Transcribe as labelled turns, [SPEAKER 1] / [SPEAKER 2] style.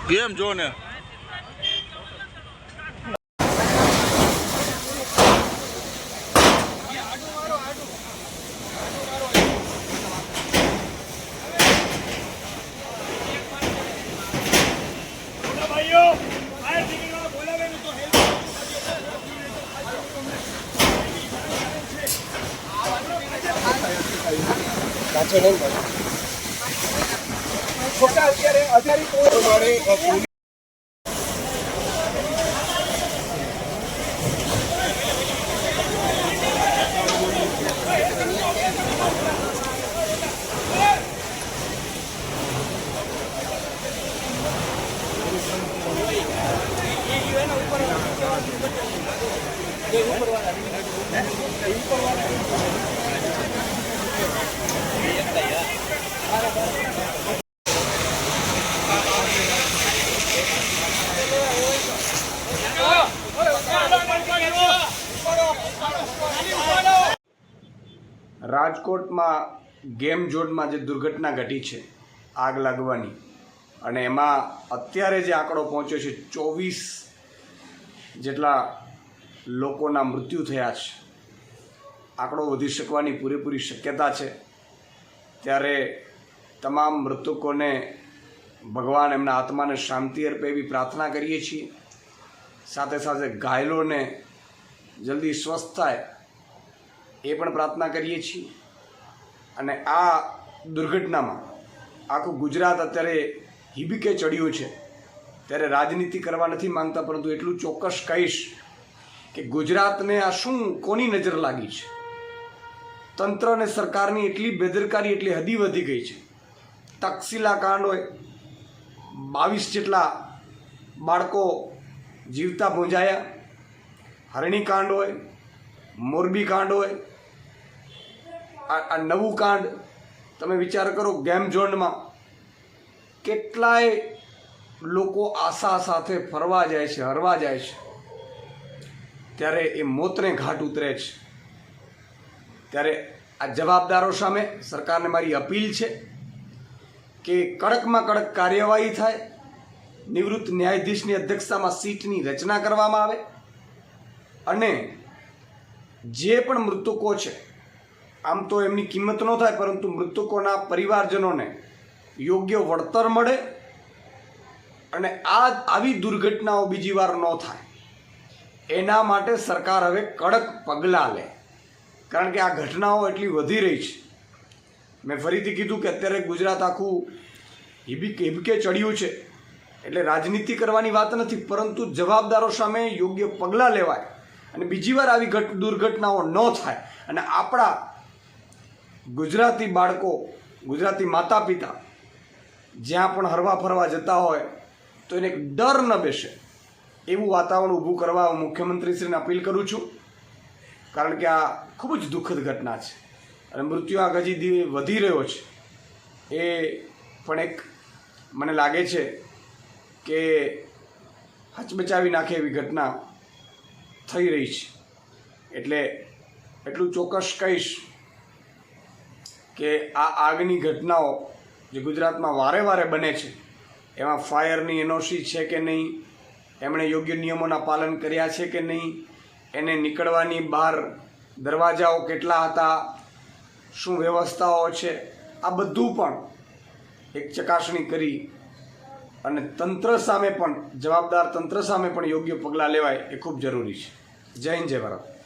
[SPEAKER 1] કેમ જો ને
[SPEAKER 2] રાજકોટમાં ગેમ ઝોનમાં જે દુર્ઘટના ઘટી છે આગ લાગવાની, અને એમાં અત્યારે જે આંકડો પહોંચ્યો છે 24 જેટલા લોકોના મૃત્યુ થયા છે. આંકડો વધી શકવાની પૂરેપૂરી શક્યતા છે. ત્યારે તમામ મૃતકોને ભગવાન એમના આત્માને શાંતિ અર્પે એવી પ્રાર્થના કરીએ છીએ. સાથે સાથે ઘાયલોને જલ્દી સ્વસ્થ થાય એ પણ પ્રાર્થના કરીએ છીએ. અને આ દુર્ઘટનામાં આખું ગુજરાત અત્યારે હિબકે ચડ્યું છે. ત્યારે રાજનીતિ કરવા નથી માંગતા, પરંતુ એટલું ચોક્કસ કહીશ કે ગુજરાતને આ શું કોની નજર લાગી છે. તંત્ર અને સરકારની એટલી બેદરકારી એટલી હદી વધી ગઈ છે. તક્ષશિલા કાંડ હોય, 22 જેટલા બાળકો જીવતા ભૂંજાયા. હરણી કાંડ હોય, મોરબી કાંડ હોય, આ નવું કાંડ તમે વિચાર કરો. ગેમ ઝોનમાં કેટલાય લોકો આશા સાથે ફરવા જાય છે, હરવા જાય છે, ત્યારે એ મોતને ઘાટ ઉતરે છે. ત્યારે આ જવાબદારો સામે સરકારને મારી અપીલ છે કે કડકમાં કડક કાર્યવાહી થાય. નિવૃત્ત ન્યાયાધીશની અધ્યક્ષતામાં સીટની રચના કરવામાં આવે અને જે પણ મૃતકો છે, આમ તો એમની કિંમત ન થાય, પરંતુ મૃતકોના પરિવારજનોને યોગ્ય વળતર મળે અને આવી દુર્ઘટનાઓ બીજી વાર ન થાય એના માટે સરકાર હવે કડક પગલાં લે. કારણ કે આ ઘટનાઓ એટલી વધી રહી છે. મેં ફરીથી કીધું કે અત્યારે ગુજરાત આખું હિબકે ચડ્યું છે. એટલે રાજનીતિ કરવાની વાત નથી, પરંતુ જવાબદારો સામે યોગ્ય પગલાં લેવાય અને બીજી વાર આવી દુર્ઘટનાઓ ન થાય. અને આપણા ગુજરાતી બાળકો, ગુજરાતી માતા પિતા જ્યાં પણ હરવા ફરવા જતા હોય તો એને એક ડર ન બેસે એવું વાતાવરણ ઊભું કરવા હું મુખ્યમંત્રીશ્રીને અપીલ કરું છું. કારણ કે આ ખૂબ જ દુઃખદ ઘટના છે અને મૃત્યુઆંક હજી વધી રહ્યો છે. એ પણ એક મને લાગે છે કે હચમચાવી નાખે એવી ઘટના થઈ રહી છે. એટલે એટલું ચોક્કસ કહીશ કે આ આગની ઘટનાઓ જે ગુજરાતમાં વારે વારે બને છે એમાં ફાયરની એનઓસી છે કે નહીં, એમણે યોગ્ય નિયમોના પાલન કર્યા છે કે નહીં, એને નીકળવાની બહાર દરવાજાઓ કેટલા હતા, શું વ્યવસ્થાઓ છે, આ બધું પણ એક ચકાસણી કરી અને તંત્ર સામે પણ જવાબદાર તંત્ર સામે પણ યોગ્ય પગલાં લેવાય એ ખૂબ જરૂરી છે. જય હિન્દ, જય ભારત.